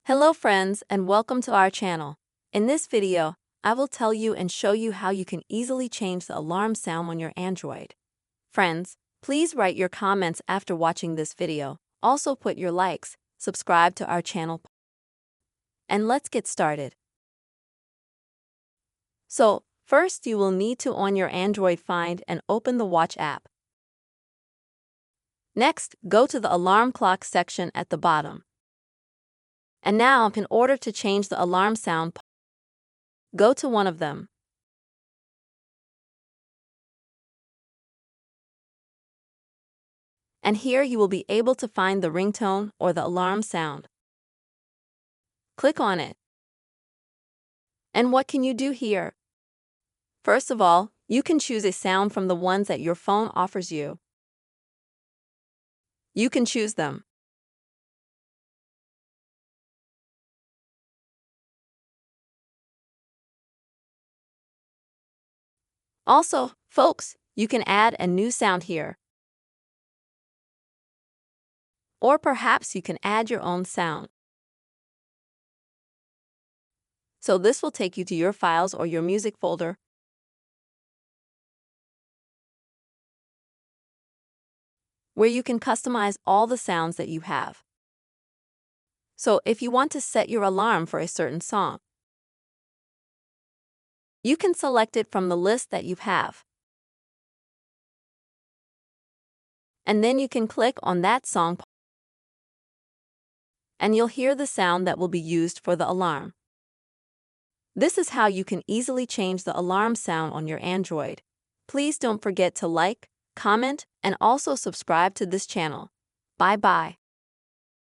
Hello friends and welcome to our channel. In this video, I will tell you and show you how you can easily change the alarm sound on your Android. Friends, please write your comments after watching this video. Also put your likes, subscribe to our channel. And let's get started. So, first you will need to on your Android find and open the Watch app. Next, go to the alarm clock section at the bottom. And now, in order to change the alarm sound, go to one of them. And here you will be able to find the ringtone or the alarm sound. Click on it. And what can you do here? First of all, you can choose a sound from the ones that your phone offers you. You can choose them. Also, folks, you can add a new sound here. Or perhaps you can add your own sound. So this will take you to your files or your music folder. Where you can customize all the sounds that you have. So if you want to set your alarm for a certain song, you can select it from the list that you have. And then you can click on that song and you'll hear the sound that will be used for the alarm. This is how you can easily change the alarm sound on your Android. Please don't forget to like, comment, and also subscribe to this channel. Bye-bye.